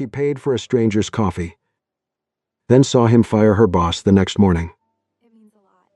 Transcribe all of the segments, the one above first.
She paid for a stranger's coffee, then saw him fire her boss the next morning. It means a lot.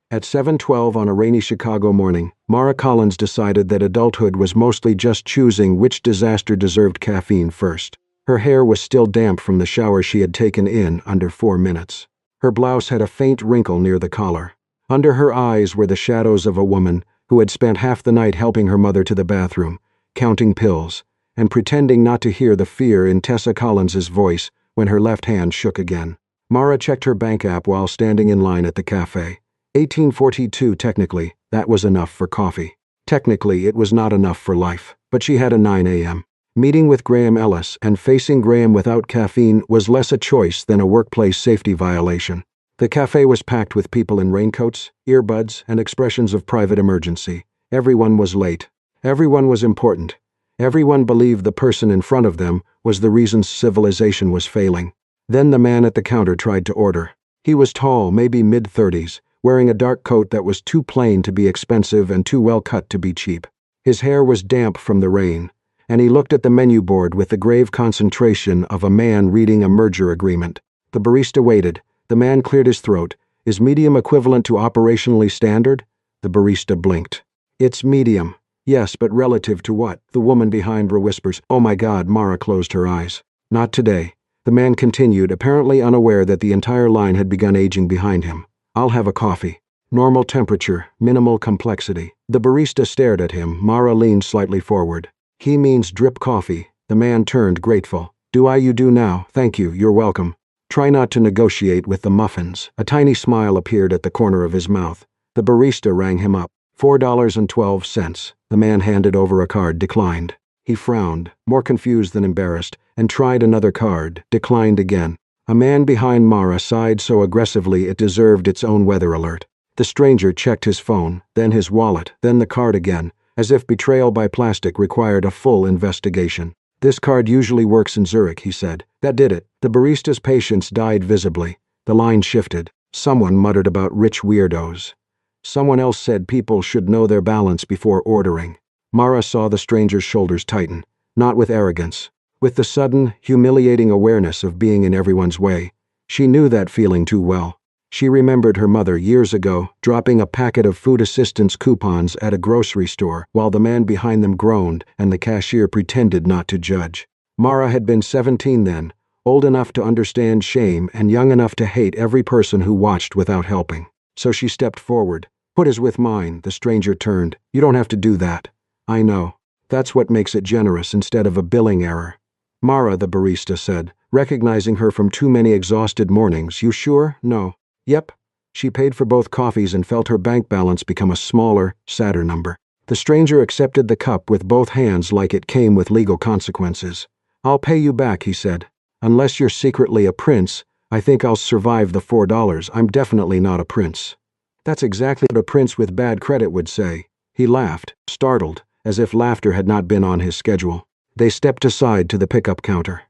At 7:12 on a rainy Chicago morning, Mara Collins decided that adulthood was mostly just choosing which disaster deserved caffeine first. Her hair was still damp from the shower she had taken in under 4 minutes. Her blouse had a faint wrinkle near the collar. Under her eyes were the shadows of a woman who had spent half the night helping her mother to the bathroom, counting pills, and pretending not to hear the fear in Tessa Collins's voice when her left hand shook again. Mara checked her bank app while standing in line at the cafe. 1842 technically, that was enough for coffee. Technically, it was not enough for life, but she had a 9 a.m. meeting with Graham Ellis, and facing Graham without caffeine was less a choice than a workplace safety violation. The cafe was packed with people in raincoats, earbuds, and expressions of private emergency. Everyone was late. Everyone was important. Everyone believed the person in front of them was the reason civilization was failing. Then the man at the counter tried to order. He was tall, maybe mid-30s, wearing a dark coat that was too plain to be expensive and too well cut to be cheap. His hair was damp from the rain, and he looked at the menu board with the grave concentration of a man reading a merger agreement. The barista waited. The man cleared his throat. Is medium equivalent to operationally standard? The barista blinked. It's medium. Yes, but relative to what? The woman behind her whispers. Oh my God, Mara closed her eyes. Not today. The man continued, apparently unaware that the entire line had begun aging behind him. I'll have a coffee. Normal temperature, minimal complexity. The barista stared at him. Mara leaned slightly forward. He means drip coffee. The man turned, grateful. You do now. Thank you, you're welcome. Try not to negotiate with the muffins. A tiny smile appeared at the corner of his mouth. The barista rang him up. $4.12. The man handed over a card, declined. He frowned, more confused than embarrassed, and tried another card, declined again. A man behind Mara sighed so aggressively it deserved its own weather alert. The stranger checked his phone, then his wallet, then the card again, as if betrayal by plastic required a full investigation. This card usually works in Zurich, he said. That did it. The barista's patience died visibly. The line shifted. Someone muttered about rich weirdos. Someone else said people should know their balance before ordering. Mara saw the stranger's shoulders tighten, not with arrogance, with the sudden, humiliating awareness of being in everyone's way. She knew that feeling too well. She remembered her mother years ago dropping a packet of food assistance coupons at a grocery store while the man behind them groaned and the cashier pretended not to judge. Mara had been 17 then, old enough to understand shame and young enough to hate every person who watched without helping. So she stepped forward. Put is with mine, the stranger turned. You don't have to do that. I know. That's what makes it generous instead of a billing error. Mara, the barista said, recognizing her from too many exhausted mornings. You sure? No. Yep. She paid for both coffees and felt her bank balance become a smaller, sadder number. The stranger accepted the cup with both hands like it came with legal consequences. I'll pay you back, he said. Unless you're secretly a prince, I think I'll survive the $4. I'm definitely not a prince. That's exactly what a prince with bad credit would say. He laughed, startled, as if laughter had not been on his schedule. They stepped aside to the pickup counter.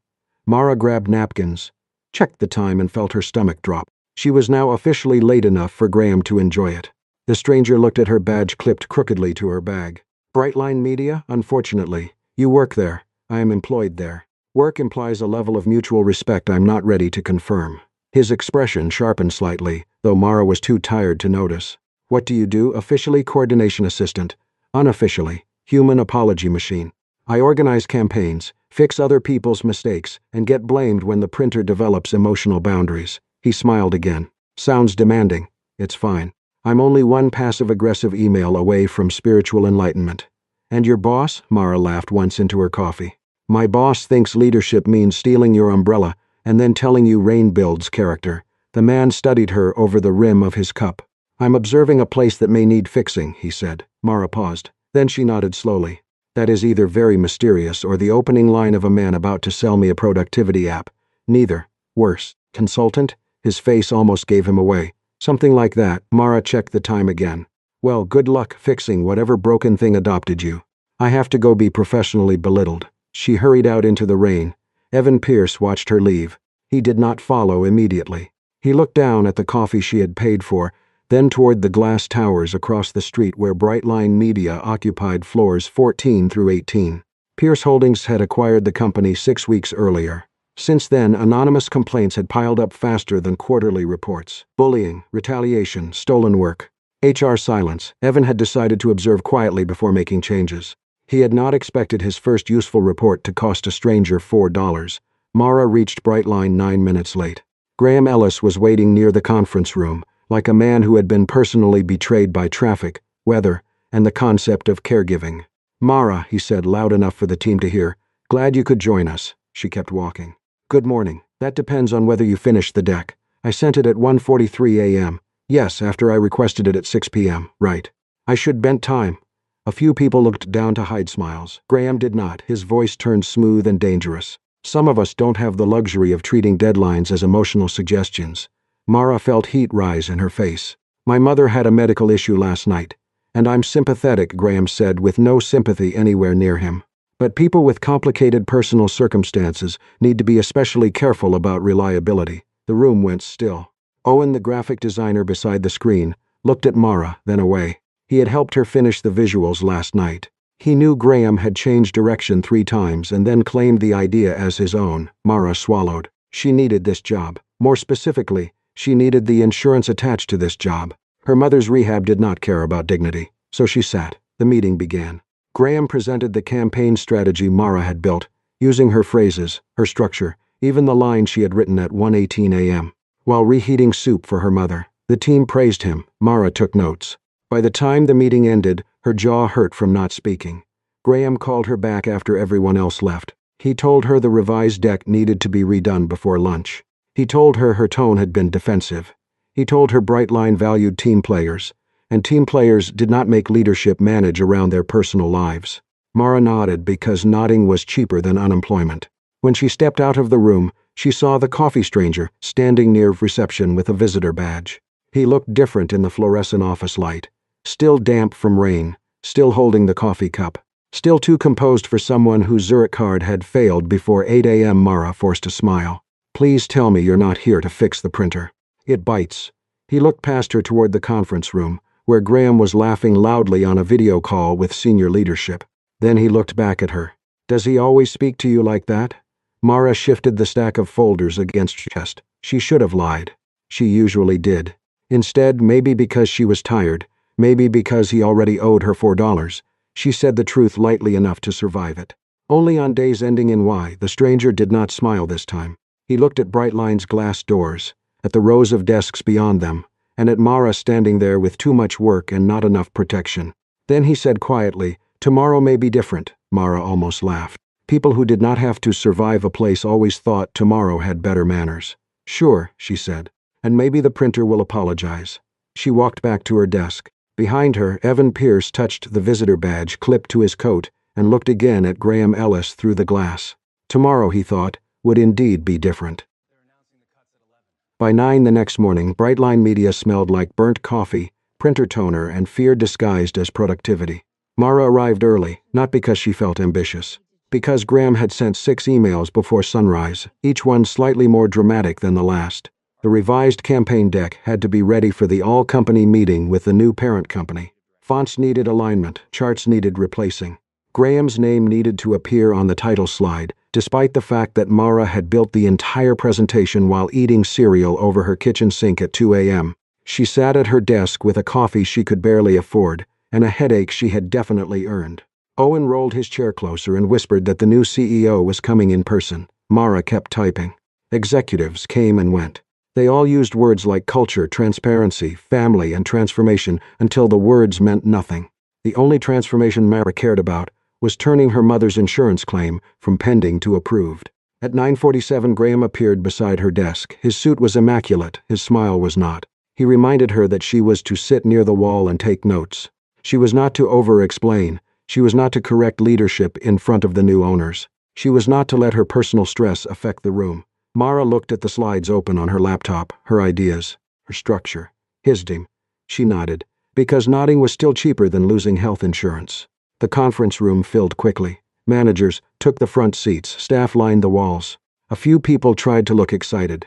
Mara grabbed napkins, checked the time and felt her stomach drop. She was now officially late enough for Graham to enjoy it. The stranger looked at her badge clipped crookedly to her bag. Brightline Media? Unfortunately. You work there. I am employed there. Work implies a level of mutual respect I'm not ready to confirm. His expression sharpened slightly, though Mara was too tired to notice. What do you do? Officially, coordination assistant. Unofficially, human apology machine. I organize campaigns, fix other people's mistakes, and get blamed when the printer develops emotional boundaries. He smiled again. Sounds demanding. It's fine. I'm only one passive-aggressive email away from spiritual enlightenment. And your boss? Mara laughed once into her coffee. My boss thinks leadership means stealing your umbrella and then telling you rain builds character. The man studied her over the rim of his cup. I'm observing a place that may need fixing, he said. Mara paused. Then she nodded slowly. That is either very mysterious or the opening line of a man about to sell me a productivity app. Neither. Worse. Consultant? His face almost gave him away. Something like that. Mara checked the time again. Well, good luck fixing whatever broken thing adopted you. I have to go be professionally belittled. She hurried out into the rain. Evan Pierce watched her leave. He did not follow immediately. He looked down at the coffee she had paid for, then toward the glass towers across the street where Brightline Media occupied floors 14 through 18. Pierce Holdings had acquired the company 6 weeks earlier. Since then, anonymous complaints had piled up faster than quarterly reports. Bullying, retaliation, stolen work. HR silence. Evan had decided to observe quietly before making changes. He had not expected his first useful report to cost a stranger $4. Mara reached Brightline 9 minutes late. Graham Ellis was waiting near the conference room, like a man who had been personally betrayed by traffic, weather, and the concept of caregiving. "Mara," he said loud enough for the team to hear, "glad you could join us." She kept walking. "Good morning. That depends on whether you finished the deck. I sent it at 1:43 a.m. Yes, after I requested it at 6 p.m. Right. I should bent time." A few people looked down to hide smiles. Graham did not. His voice turned smooth and dangerous. "Some of us don't have the luxury of treating deadlines as emotional suggestions." Mara felt heat rise in her face. "My mother had a medical issue last night. And I'm sympathetic," Graham said, with no sympathy anywhere near him. "But people with complicated personal circumstances need to be especially careful about reliability." The room went still. Owen, the graphic designer beside the screen, looked at Mara, then away. He had helped her finish the visuals last night. He knew Graham had changed direction 3 times and then claimed the idea as his own. Mara swallowed. She needed this job. More specifically, she needed the insurance attached to this job. Her mother's rehab did not care about dignity, so she sat. The meeting began. Graham presented the campaign strategy Mara had built, using her phrases, her structure, even the line she had written at 1:18 a.m. While reheating soup for her mother, the team praised him. Mara took notes. By the time the meeting ended, her jaw hurt from not speaking. Graham called her back after everyone else left. He told her the revised deck needed to be redone before lunch. He told her her tone had been defensive. He told her Brightline valued team players, and team players did not make leadership manage around their personal lives. Mara nodded because nodding was cheaper than unemployment. When she stepped out of the room, she saw the coffee stranger standing near reception with a visitor badge. He looked different in the fluorescent office light, still damp from rain, still holding the coffee cup, still too composed for someone whose Zurich card had failed before 8 a.m. Mara forced a smile. "Please tell me you're not here to fix the printer. It bites." He looked past her toward the conference room, where Graham was laughing loudly on a video call with senior leadership. Then he looked back at her. "Does he always speak to you like that?" Mara shifted the stack of folders against her chest. She should have lied. She usually did. Instead, maybe because she was tired, maybe because he already owed her $4, she said the truth lightly enough to survive it. Only on days ending in Y, the stranger did not smile this time. He looked at Brightline's glass doors, at the rows of desks beyond them, and at Mara standing there with too much work and not enough protection. Then he said quietly, "Tomorrow may be different." Mara almost laughed. People who did not have to survive a place always thought tomorrow had better manners. "Sure," she said, "and maybe the printer will apologize." She walked back to her desk. Behind her, Evan Pierce touched the visitor badge clipped to his coat and looked again at Graham Ellis through the glass. Tomorrow, he thought, would indeed be different. By 9 the next morning, Brightline Media smelled like burnt coffee, printer toner, and fear disguised as productivity. Mara arrived early, not because she felt ambitious. Because Graham had sent 6 emails before sunrise, each one slightly more dramatic than the last. The revised campaign deck had to be ready for the all-company meeting with the new parent company. Fonts needed alignment, charts needed replacing. Graham's name needed to appear on the title slide, despite the fact that Mara had built the entire presentation while eating cereal over her kitchen sink at 2 a.m. She sat at her desk with a coffee she could barely afford, and a headache she had definitely earned. Owen rolled his chair closer and whispered that the new CEO was coming in person. Mara kept typing. Executives came and went. They all used words like culture, transparency, family, and transformation until the words meant nothing. The only transformation Mara cared about was turning her mother's insurance claim from pending to approved. At 9:47, Graham appeared beside her desk. His suit was immaculate, his smile was not. He reminded her that she was to sit near the wall and take notes. She was not to over-explain. She was not to correct leadership in front of the new owners. She was not to let her personal stress affect the room. Mara looked at the slides open on her laptop, her ideas, her structure. His team. She nodded, because nodding was still cheaper than losing health insurance. The conference room filled quickly. Managers took the front seats, staff lined the walls. A few people tried to look excited.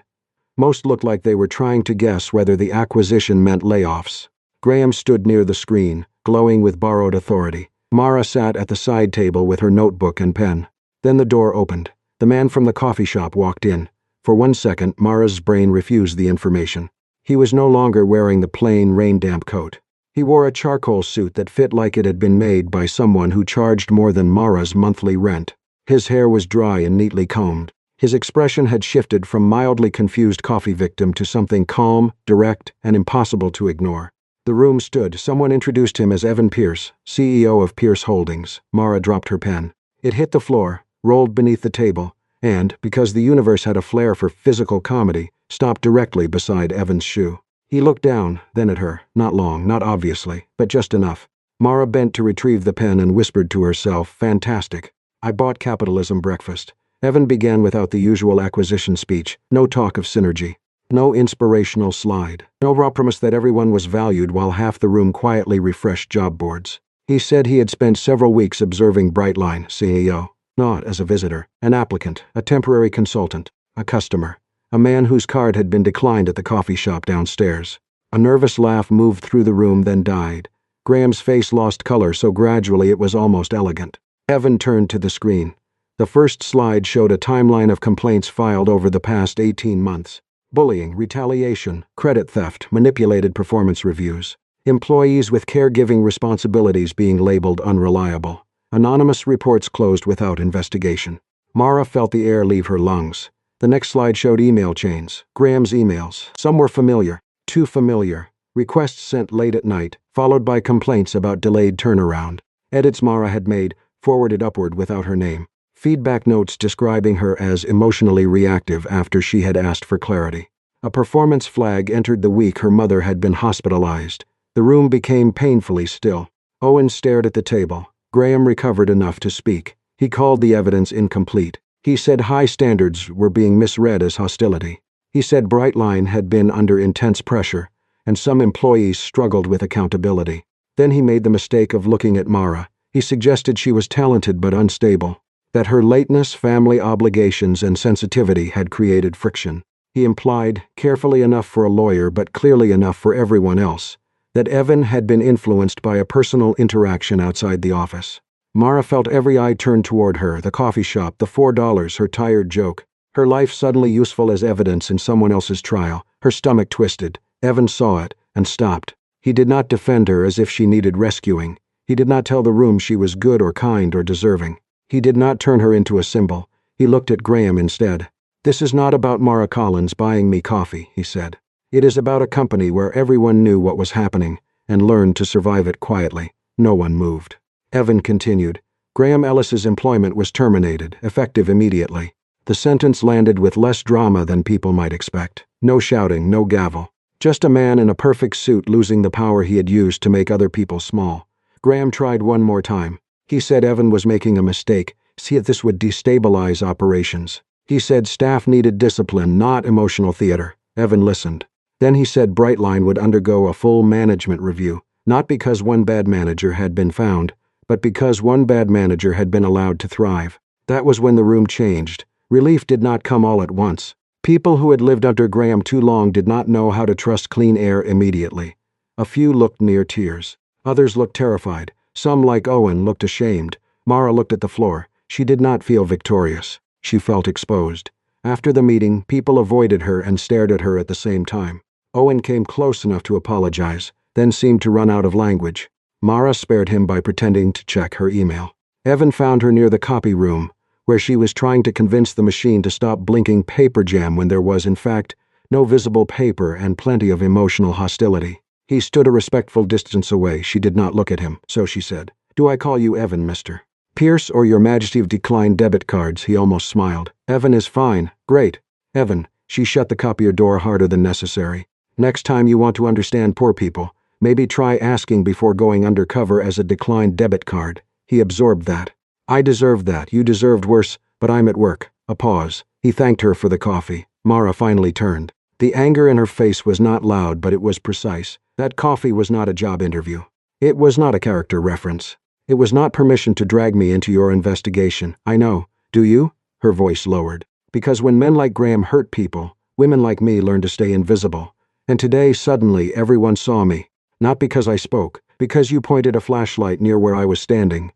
Most looked like they were trying to guess whether the acquisition meant layoffs. Graham stood near the screen, glowing with borrowed authority. Mara sat at the side table with her notebook and pen. Then the door opened. The man from the coffee shop walked in. For 1 second, Mara's brain refused the information. He was no longer wearing the plain, rain-damp coat. He wore a charcoal suit that fit like it had been made by someone who charged more than Mara's monthly rent. His hair was dry and neatly combed. His expression had shifted from mildly confused coffee victim to something calm, direct, and impossible to ignore. The room stood. Someone introduced him as Evan Pierce, CEO of Pierce Holdings. Mara dropped her pen. It hit the floor, rolled beneath the table, and, because the universe had a flair for physical comedy, stopped directly beside Evan's shoe. He looked down, then at her, not long, not obviously, but just enough. Mara bent to retrieve the pen and whispered to herself, "Fantastic. I bought capitalism breakfast." Evan began without the usual acquisition speech, no talk of synergy. No inspirational slide. No raw promise that everyone was valued while half the room quietly refreshed job boards. He said he had spent several weeks observing Brightline, CEO, not as a visitor, an applicant, a temporary consultant, a customer, a man whose card had been declined at the coffee shop downstairs. A nervous laugh moved through the room, then died. Graham's face lost color so gradually it was almost elegant. Evan turned to the screen. The first slide showed a timeline of complaints filed over the past 18 months. Bullying, retaliation, credit theft, manipulated performance reviews. Employees with caregiving responsibilities being labeled unreliable. Anonymous reports closed without investigation. Mara felt the air leave her lungs. The next slide showed email chains. Graham's emails. Some were familiar. Too familiar. Requests sent late at night, followed by complaints about delayed turnaround. Edits Mara had made, forwarded upward without her name. Feedback notes describing her as emotionally reactive after she had asked for clarity. A performance flag entered the week her mother had been hospitalized. The room became painfully still. Owen stared at the table. Graham recovered enough to speak. He called the evidence incomplete. He said high standards were being misread as hostility. He said Brightline had been under intense pressure, and some employees struggled with accountability. Then he made the mistake of looking at Mara. He suggested she was talented but unstable, that her lateness, family obligations, and sensitivity had created friction. He implied, carefully enough for a lawyer but clearly enough for everyone else, that Evan had been influenced by a personal interaction outside the office. Mara felt every eye turned toward her, the coffee shop, the $4, her tired joke. Her life suddenly useful as evidence in someone else's trial. Her stomach twisted. Evan saw it, and stopped. He did not defend her as if she needed rescuing. He did not tell the room she was good or kind or deserving. He did not turn her into a symbol. He looked at Graham instead. "This is not about Mara Collins buying me coffee," he said. "It is about a company where everyone knew what was happening and learned to survive it quietly." No one moved. Evan continued. Graham Ellis's employment was terminated, effective immediately. The sentence landed with less drama than people might expect. No shouting, no gavel. Just a man in a perfect suit losing the power he had used to make other people small. Graham tried one more time. He said Evan was making a mistake. See if this would destabilize operations. He said staff needed discipline, not emotional theater. Evan listened. Then he said Brightline would undergo a full management review, not because one bad manager had been found, but because one bad manager had been allowed to thrive. That was when the room changed. Relief did not come all at once. People who had lived under Graham too long did not know how to trust clean air immediately. A few looked near tears. Others looked terrified. Some, like Owen, looked ashamed. Mara looked at the floor. She did not feel victorious. She felt exposed. After the meeting, people avoided her and stared at her at the same time. Owen came close enough to apologize, then seemed to run out of language. Mara spared him by pretending to check her email. Evan found her near the copy room, where she was trying to convince the machine to stop blinking paper jam when there was, in fact, no visible paper and plenty of emotional hostility. He stood a respectful distance away. She did not look at him, so she said, "Do I call you Evan, mister?" "Pierce or your majesty of declined debit cards," he almost smiled. "Evan is fine. Great. Evan." She shut the copier door harder than necessary. "Next time you want to understand poor people, maybe try asking before going undercover as a declined debit card." He absorbed that. "I deserved that. You deserved worse, but I'm at work." A pause. He thanked her for the coffee. Mara finally turned. The anger in her face was not loud, but it was precise. That coffee was not a job interview. It was not a character reference. It was not permission to drag me into your investigation. I know. Do you? Her voice lowered. Because when men like Graham hurt people, women like me learn to stay invisible. And today, suddenly, everyone saw me. Not because I spoke, Because you pointed a flashlight near where I was standing.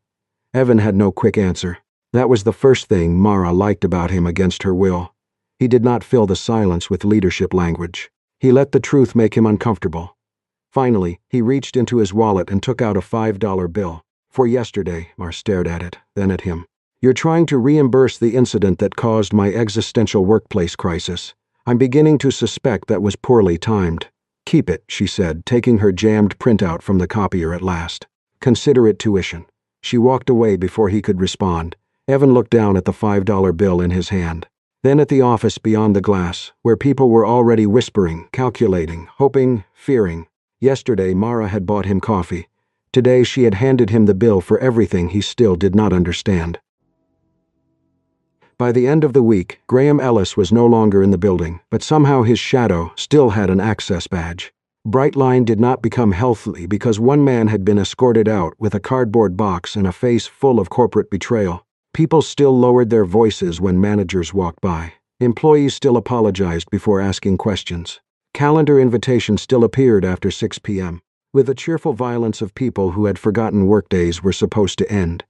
Evan had no quick answer. That was the first thing Mara liked about him against her will. He did not fill the silence with leadership language. He let the truth make him uncomfortable. Finally, he reached into his wallet and took out a $5 bill. For yesterday, Mara stared at it, then at him. You're trying to reimburse the incident that caused my existential workplace crisis. I'm beginning to suspect that was poorly timed. Keep it, she said, taking her jammed printout from the copier at last. Consider it tuition. She walked away before he could respond. Evan looked down at the $5 bill in his hand. Then at the office beyond the glass, where people were already whispering, calculating, hoping, fearing. Yesterday, Mara had bought him coffee. Today, she had handed him the bill for everything he still did not understand. By the end of the week, Graham Ellis was no longer in the building, but somehow his shadow still had an access badge. Brightline did not become healthy because one man had been escorted out with a cardboard box and a face full of corporate betrayal. People still lowered their voices when managers walked by. Employees still apologized before asking questions. Calendar invitations still appeared after 6 p.m., with the cheerful violence of people who had forgotten workdays were supposed to end.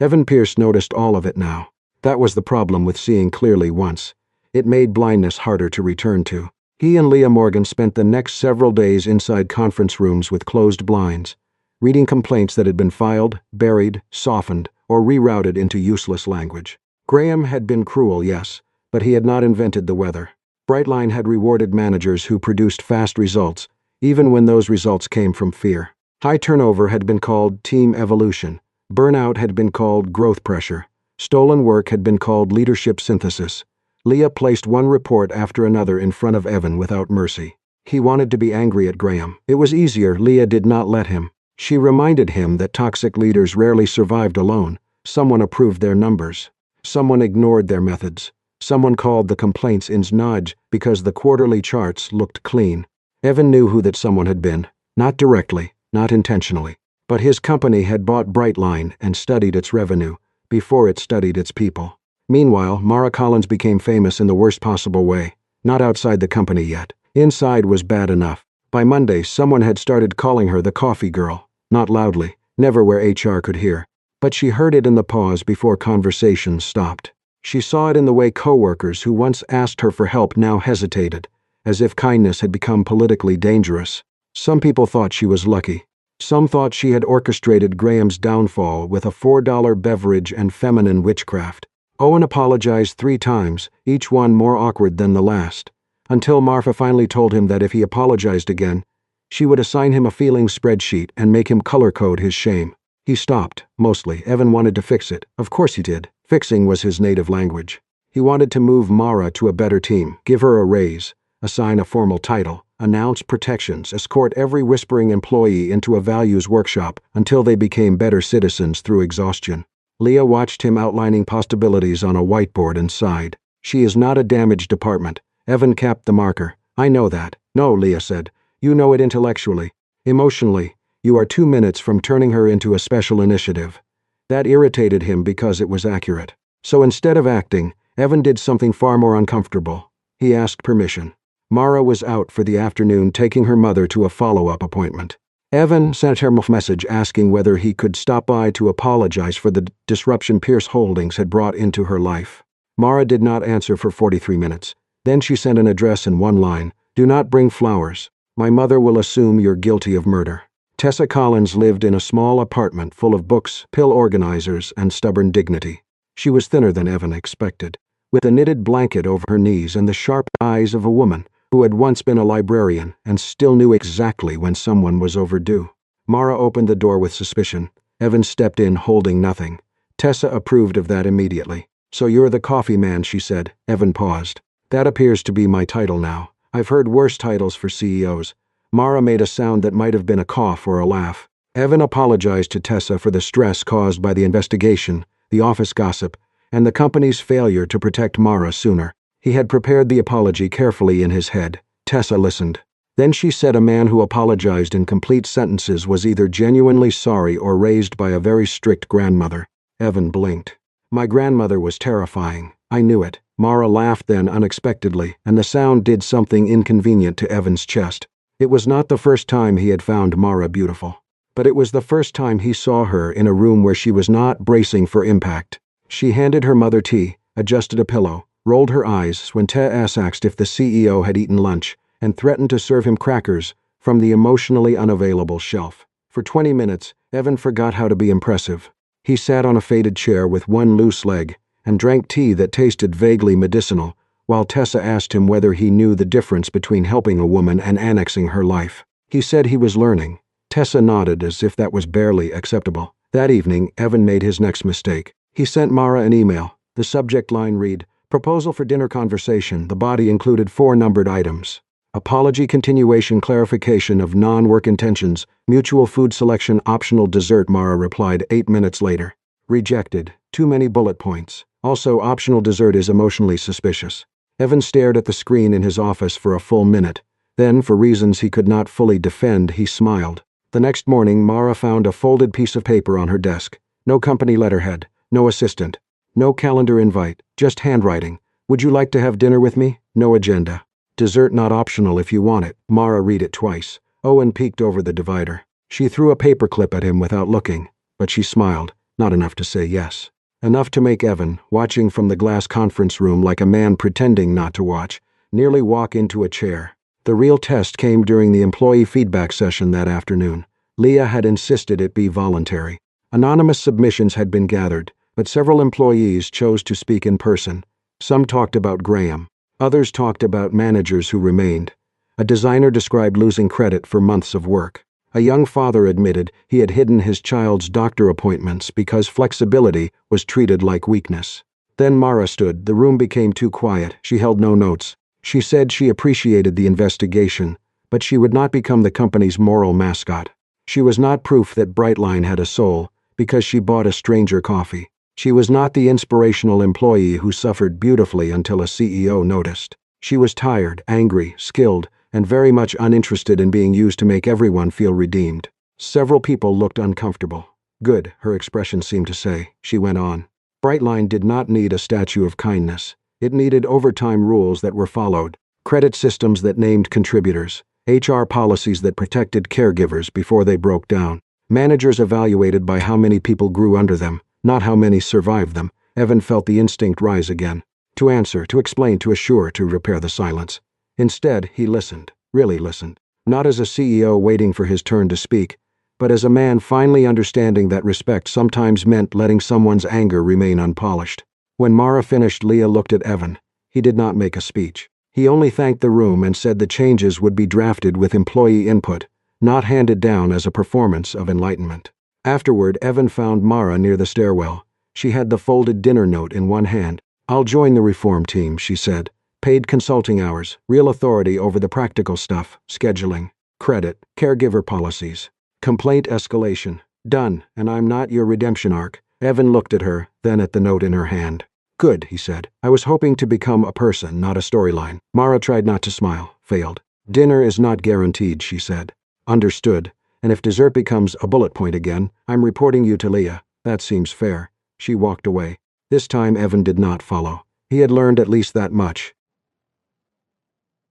Evan Pierce noticed all of it now. That was the problem with seeing clearly once. It made blindness harder to return to. He and Leah Morgan spent the next several days inside conference rooms with closed blinds, reading complaints that had been filed, buried, softened, or rerouted into useless language. Graham had been cruel, yes, but he had not invented the weather. Brightline had rewarded managers who produced fast results, even when those results came from fear. High turnover had been called team evolution. Burnout had been called growth pressure. Stolen work had been called leadership synthesis. Leah placed one report after another in front of Evan without mercy. He wanted to be angry at Graham. It was easier. Leah did not let him. She reminded him that toxic leaders rarely survived alone. Someone approved their numbers. Someone ignored their methods. Someone called the complaints ins nudge because the quarterly charts looked clean. Evan knew who that someone had been. Not directly, not intentionally. But his company had bought Brightline and studied its revenue before it studied its people. Meanwhile, Mara Collins became famous in the worst possible way. Not outside the company yet. Inside was bad enough. By Monday, someone had started calling her the coffee girl. Not loudly, never where HR could hear. But she heard it in the pause before conversations stopped. She saw it in the way coworkers who once asked her for help now hesitated, as if kindness had become politically dangerous. Some people thought she was lucky. Some thought she had orchestrated Graham's downfall with a $4 beverage and feminine witchcraft. Owen apologized 3 times, each one more awkward than the last, until Marfa finally told him that if he apologized again, she would assign him a feelings spreadsheet and make him color-code his shame. He stopped, mostly. Evan wanted to fix it. Of course he did. Fixing was his native language. He wanted to move Mara to a better team, give her a raise, assign a formal title, announce protections, escort every whispering employee into a values workshop until they became better citizens through exhaustion. Leah watched him outlining possibilities on a whiteboard and sighed. She is not a damaged department. Evan capped the marker. I know that. No, Leah said. You know it intellectually. Emotionally, you are 2 minutes from turning her into a special initiative. That irritated him because it was accurate. So instead of acting, Evan did something far more uncomfortable. He asked permission. Mara was out for the afternoon taking her mother to a follow-up appointment. Evan sent her a message asking whether he could stop by to apologize for the disruption Pierce Holdings had brought into her life. Mara did not answer for 43 minutes. Then she sent an address in one line. Do not bring flowers. My mother will assume you're guilty of murder. Tessa Collins lived in a small apartment full of books, pill organizers, and stubborn dignity. She was thinner than Evan expected, with a knitted blanket over her knees and the sharp eyes of a woman who had once been a librarian and still knew exactly when someone was overdue. Mara opened the door with suspicion. Evan stepped in holding nothing. Tessa approved of that immediately. So you're the coffee man, she said. Evan paused. That appears to be my title now. I've heard worse titles for CEOs. Mara made a sound that might have been a cough or a laugh. Evan apologized to Tessa for the stress caused by the investigation, the office gossip, and the company's failure to protect Mara sooner. He had prepared the apology carefully in his head. Tessa listened. Then she said a man who apologized in complete sentences was either genuinely sorry or raised by a very strict grandmother. Evan blinked. My grandmother was terrifying. I knew it. Mara laughed then unexpectedly, and the sound did something inconvenient to Evan's chest. It was not the first time he had found Mara beautiful. but it was the first time he saw her in a room where she was not bracing for impact. She handed her mother tea, adjusted a pillow, rolled her eyes when Tess asked if the CEO had eaten lunch, and threatened to serve him crackers from the emotionally unavailable shelf. For 20 minutes, Evan forgot how to be impressive. He sat on a faded chair with one loose leg and drank tea that tasted vaguely medicinal, while Tessa asked him whether he knew the difference between helping a woman and annexing her life. He said he was learning. Tessa nodded as if that was barely acceptable. That evening, Evan made his next mistake. He sent Mara an email. The subject line read, "Proposal for dinner conversation." The body included 4 numbered items. Apology, continuation, clarification of non-work intentions, mutual food selection, optional dessert. Mara replied 8 minutes later. Rejected. Too many bullet points. Also, optional dessert is emotionally suspicious. Evan stared at the screen in his office for a full minute. Then, for reasons he could not fully defend, he smiled. The next morning, Mara found a folded piece of paper on her desk. No company letterhead, no assistant, no calendar invite, just handwriting. "Would you like to have dinner with me?" No agenda. "Dessert not optional if you want it." Mara read it twice. Owen peeked over the divider. She threw a paperclip at him without looking, but she smiled, not enough to say yes. Enough to make Evan, watching from the glass conference room like a man pretending not to watch, nearly walk into a chair. The real test came during the employee feedback session that afternoon. Leah had insisted it be voluntary. Anonymous submissions had been gathered, but several employees chose to speak in person. Some talked about Graham. Others talked about managers who remained. A designer described losing credit for months of work. A young father admitted he had hidden his child's doctor appointments because flexibility was treated like weakness. Then Mara stood. The room became too quiet. She held no notes. She said she appreciated the investigation, but she would not become the company's moral mascot. She was not proof that Brightline had a soul because she bought a stranger coffee. She was not the inspirational employee who suffered beautifully until a CEO noticed. She was tired, angry, skilled, and very much uninterested in being used to make everyone feel redeemed. Several people looked uncomfortable. "Good," her expression seemed to say. She went on. Brightline did not need a statue of kindness. It needed overtime rules that were followed, credit systems that named contributors, HR policies that protected caregivers before they broke down, managers evaluated by how many people grew under them, not how many survived them. Evan felt the instinct rise again. To answer, to explain, to assure, to repair the silence. Instead, he listened, really listened, not as a CEO waiting for his turn to speak, but as a man finally understanding that respect sometimes meant letting someone's anger remain unpolished. When Mara finished, Leah looked at Evan. He did not make a speech. He only thanked the room and said the changes would be drafted with employee input, not handed down as a performance of enlightenment. Afterward, Evan found Mara near the stairwell. She had the folded dinner note in one hand. "I'll join the reform team," she said. "Paid consulting hours, real authority over the practical stuff, scheduling, credit, caregiver policies, complaint escalation. Done, and I'm not your redemption arc." Evan looked at her, then at the note in her hand. "Good," he said. "I was hoping to become a person, not a storyline." Mara tried not to smile, failed. "Dinner is not guaranteed," she said. "Understood. And if dessert becomes a bullet point again, I'm reporting you to Leah. That seems fair." She walked away. This time Evan did not follow. He had learned at least that much.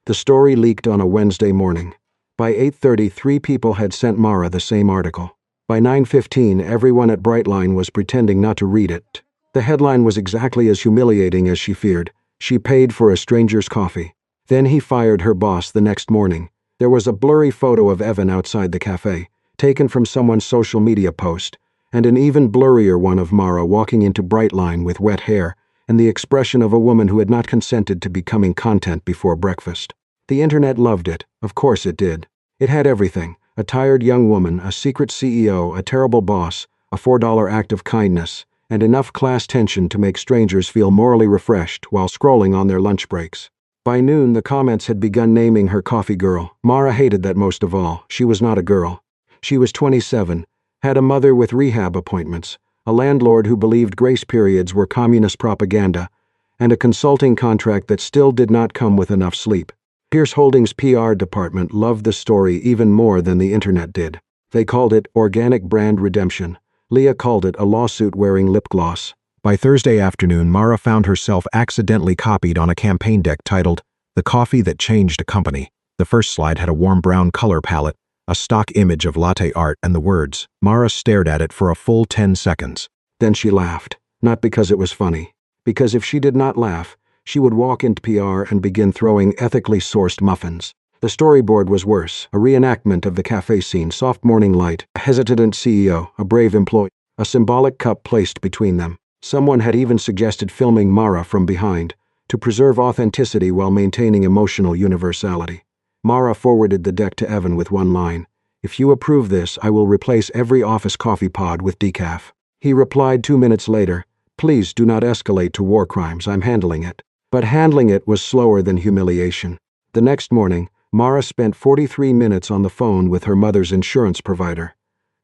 The story leaked on a Wednesday morning. By 8:30, 3 people had sent Mara the same article. By 9:15, everyone at Brightline was pretending not to read it. The headline was exactly as humiliating as she feared. She paid for a stranger's coffee. Then he fired her boss the next morning. There was a blurry photo of Evan outside the cafe, taken from someone's social media post, and an even blurrier one of Mara walking into Brightline with wet hair and the expression of a woman who had not consented to becoming content before breakfast. The internet loved it. Of course it did. It had everything: a tired young woman, a secret CEO, a terrible boss, a $4 act of kindness, and enough class tension to make strangers feel morally refreshed while scrolling on their lunch breaks. By noon, the comments had begun naming her coffee girl. Mara hated that most of all. She was not a girl. She was 27, had a mother with rehab appointments, a landlord who believed grace periods were communist propaganda, and a consulting contract that still did not come with enough sleep. Pierce Holdings' PR department loved the story even more than the internet did. They called it organic brand redemption. Leah called it a lawsuit wearing lip gloss. By Thursday afternoon, Mara found herself accidentally copied on a campaign deck titled, "The Coffee That Changed a Company." The first slide had a warm brown color palette, a stock image of latte art and the words. Mara stared at it for a full 10 seconds. Then she laughed, not because it was funny, because if she did not laugh, she would walk into PR and begin throwing ethically sourced muffins. The storyboard was worse, a reenactment of the cafe scene, soft morning light, a hesitant CEO, a brave employee, a symbolic cup placed between them. Someone had even suggested filming Mara from behind, to preserve authenticity while maintaining emotional universality. Mara forwarded the deck to Evan with one line: "If you approve this, I will replace every office coffee pod with decaf." He replied 2 minutes later, "Please do not escalate to war crimes, I'm handling it." But handling it was slower than humiliation. The next morning, Mara spent 43 minutes on the phone with her mother's insurance provider,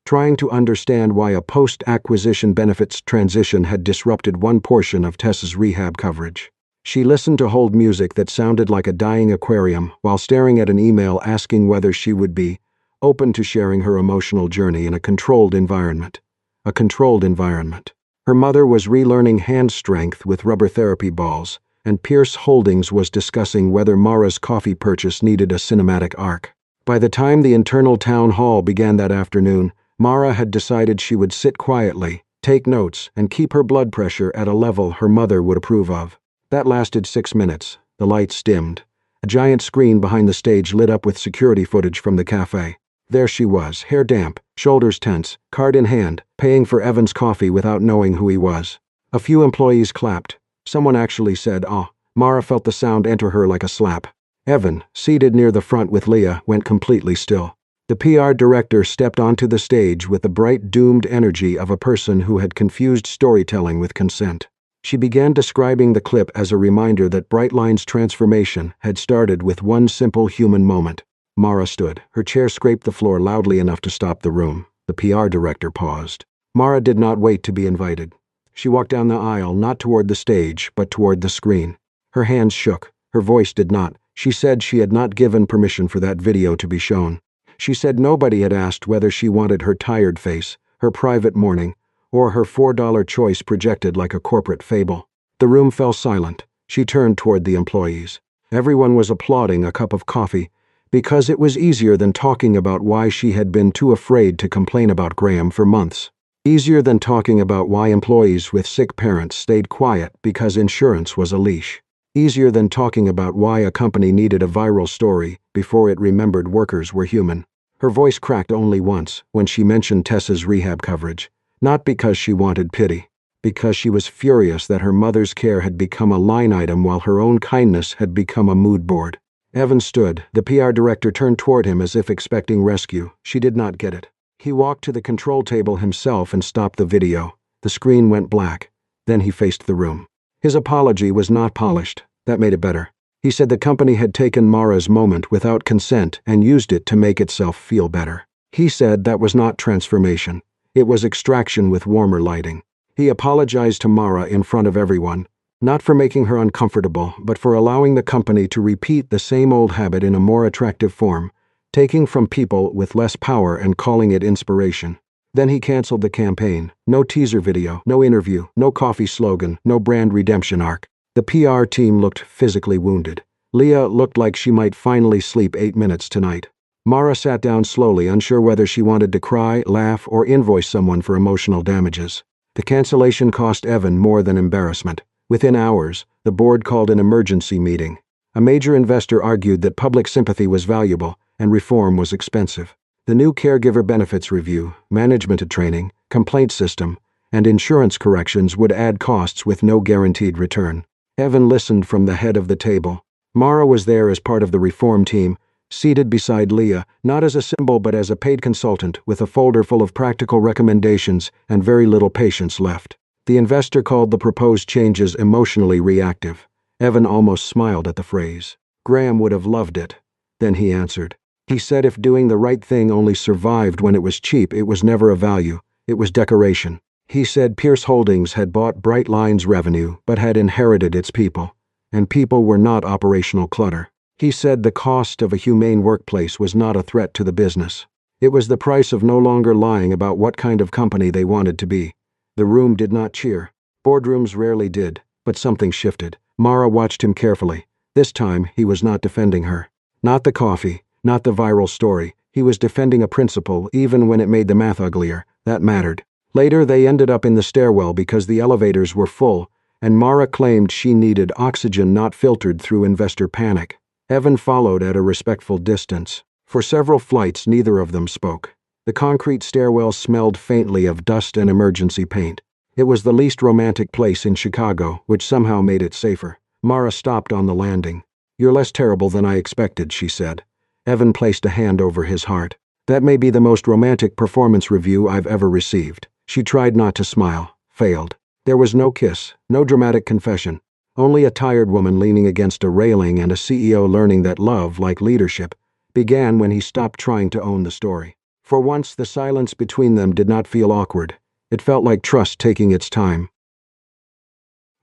trying to understand why a post-acquisition benefits transition had disrupted one portion of Tessa's rehab coverage. She listened to hold music that sounded like a dying aquarium while staring at an email asking whether she would be open to sharing her emotional journey in a controlled environment. A controlled environment. Her mother was relearning hand strength with rubber therapy balls, and Pierce Holdings was discussing whether Mara's coffee purchase needed a cinematic arc. By the time the internal town hall began that afternoon, Mara had decided she would sit quietly, take notes, and keep her blood pressure at a level her mother would approve of. That lasted 6 minutes. The lights dimmed. A giant screen behind the stage lit up with security footage from the cafe. There she was, hair damp, shoulders tense, card in hand, paying for Evan's coffee without knowing who he was. A few employees clapped. Someone actually said, "Oh." Mara felt the sound enter her like a slap. Evan, seated near the front with Leah, went completely still. The PR director stepped onto the stage with the bright, doomed energy of a person who had confused storytelling with consent. She began describing the clip as a reminder that Brightline's transformation had started with one simple human moment. Mara stood. Her chair scraped the floor loudly enough to stop the room. The PR director paused. Mara did not wait to be invited. She walked down the aisle, not toward the stage, but toward the screen. Her hands shook. Her voice did not. She said she had not given permission for that video to be shown. She said nobody had asked whether she wanted her tired face, her private morning, or her $4 choice projected like a corporate fable. The room fell silent. She turned toward the employees. Everyone was applauding a cup of coffee, because it was easier than talking about why she had been too afraid to complain about Graham for months. Easier than talking about why employees with sick parents stayed quiet because insurance was a leash. Easier than talking about why a company needed a viral story before it remembered workers were human. Her voice cracked only once when she mentioned Tessa's rehab coverage. Not because she wanted pity, because she was furious that her mother's care had become a line item while her own kindness had become a mood board. Evan stood. The PR director turned toward him as if expecting rescue. She did not get it. He walked to the control table himself and stopped the video. The screen went black. Then he faced the room. His apology was not polished. That made it better. He said the company had taken Mara's moment without consent and used it to make itself feel better. He said that was not transformation. It was extraction with warmer lighting. He apologized to Mara in front of everyone, not for making her uncomfortable, but for allowing the company to repeat the same old habit in a more attractive form, taking from people with less power and calling it inspiration. Then he canceled the campaign. No teaser video, no interview, no coffee slogan, no brand redemption arc. The PR team looked physically wounded. Leah looked like she might finally sleep 8 minutes tonight. Mara sat down slowly, unsure whether she wanted to cry, laugh, or invoice someone for emotional damages. The cancellation cost Evan more than embarrassment. Within hours, the board called an emergency meeting. A major investor argued that public sympathy was valuable and reform was expensive. The new caregiver benefits review, management training, complaint system, and insurance corrections would add costs with no guaranteed return. Evan listened from the head of the table. Mara was there as part of the reform team, seated beside Leah, not as a symbol but as a paid consultant with a folder full of practical recommendations and very little patience left. The investor called the proposed changes emotionally reactive. Evan almost smiled at the phrase. Graham would have loved it. Then he answered. He said if doing the right thing only survived when it was cheap, it was never a value. It was decoration. He said Pierce Holdings had bought Brightline's revenue but had inherited its people, and people were not operational clutter. He said the cost of a humane workplace was not a threat to the business. It was the price of no longer lying about what kind of company they wanted to be. The room did not cheer. Boardrooms rarely did, but something shifted. Mara watched him carefully. This time, he was not defending her. Not the coffee, not the viral story. He was defending a principle even when it made the math uglier. That mattered. Later, they ended up in the stairwell because the elevators were full, and Mara claimed she needed oxygen not filtered through investor panic. Evan followed at a respectful distance. For several flights, neither of them spoke. The concrete stairwell smelled faintly of dust and emergency paint. It was the least romantic place in Chicago, which somehow made it safer. Mara stopped on the landing. "You're less terrible than I expected," she said. Evan placed a hand over his heart. "That may be the most romantic performance review I've ever received." She tried not to smile, failed. There was no kiss, no dramatic confession, only a tired woman leaning against a railing and a CEO learning that love, like leadership, began when he stopped trying to own the story. For once, the silence between them did not feel awkward. It felt like trust taking its time.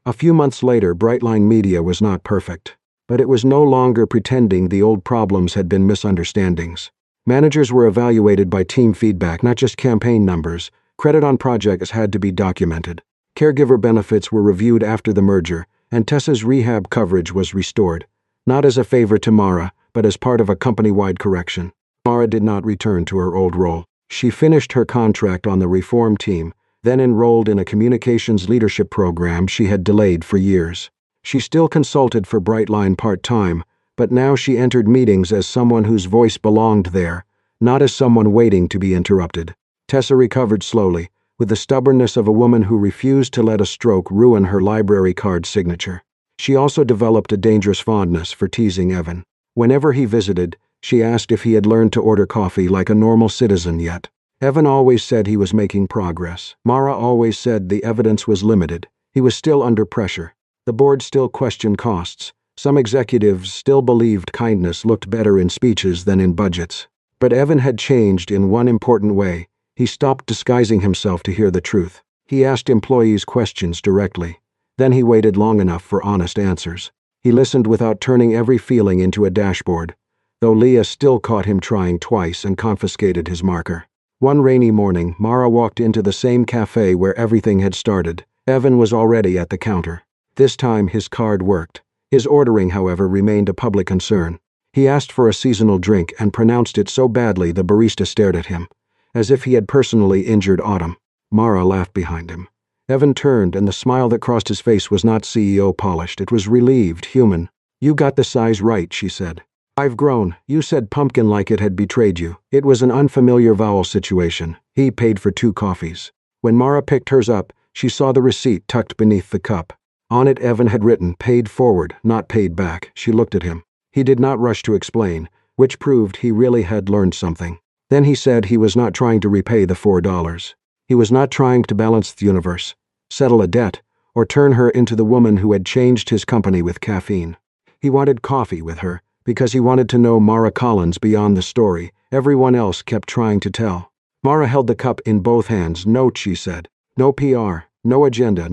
A few months later, Brightline Media was not perfect, but it was no longer pretending the old problems had been misunderstandings. Managers were evaluated by team feedback, not just campaign numbers. Credit on projects had to be documented. Caregiver benefits were reviewed after the merger, and Tessa's rehab coverage was restored, not as a favor to Mara, but as part of a company-wide correction. Mara did not return to her old role. She finished her contract on the reform team, then enrolled in a communications leadership program she had delayed for years. She still consulted for Brightline part-time, but now she entered meetings as someone whose voice belonged there, not as someone waiting to be interrupted. Tessa recovered slowly, with the stubbornness of a woman who refused to let a stroke ruin her library card signature. She also developed a dangerous fondness for teasing Evan. Whenever he visited, she asked if he had learned to order coffee like a normal citizen yet. Evan always said he was making progress. Mara always said the evidence was limited. He was still under pressure. The board still questioned costs. Some executives still believed kindness looked better in speeches than in budgets. But Evan had changed in one important way. He stopped disguising himself to hear the truth. He asked employees questions directly. Then he waited long enough for honest answers. He listened without turning every feeling into a dashboard, though Leah still caught him trying twice and confiscated his marker. One rainy morning, Mara walked into the same cafe where everything had started. Evan was already at the counter. This time his card worked. His ordering, however, remained a public concern. He asked for a seasonal drink and pronounced it so badly the barista stared at him, as if he had personally injured Autumn. Mara laughed behind him. Evan turned, and the smile that crossed his face was not CEO polished. It was relieved, human. "You got the size right," she said. "I've grown. You said pumpkin like it had betrayed you. It was an unfamiliar vowel situation." He paid for 2 coffees. When Mara picked hers up, she saw the receipt tucked beneath the cup. On it, Evan had written, "Paid forward, not paid back." She looked at him. He did not rush to explain, which proved he really had learned something. Then he said he was not trying to repay the $4. He was not trying to balance the universe, settle a debt, or turn her into the woman who had changed his company with caffeine. He wanted coffee with her because he wanted to know Mara Collins beyond the story everyone else kept trying to tell. Mara held the cup in both hands. "Note," she said. "No PR, no agenda,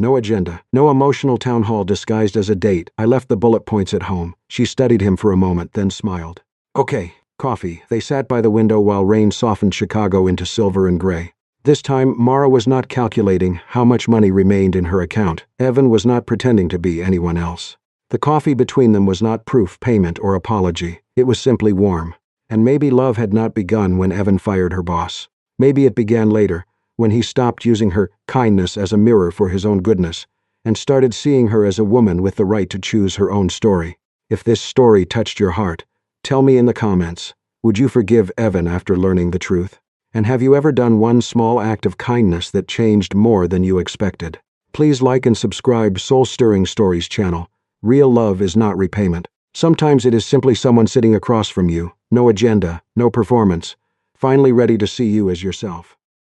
no emotional town hall disguised as a date. I left the bullet points at home." She studied him for a moment, then smiled. "Okay. Coffee." They sat by the window while rain softened Chicago into silver and gray. This time, Mara was not calculating how much money remained in her account. Evan was not pretending to be anyone else. The coffee between them was not proof, payment, or apology. It was simply warm. And maybe love had not begun when Evan fired her boss. Maybe it began later, when he stopped using her kindness as a mirror for his own goodness, and started seeing her as a woman with the right to choose her own story. If this story touched your heart, tell me in the comments. Would you forgive Evan after learning the truth? And have you ever done one small act of kindness that changed more than you expected? Please like and subscribe Soul Stirring Stories channel. Real love is not repayment. Sometimes it is simply someone sitting across from you, no agenda, no performance, finally ready to see you as yourself.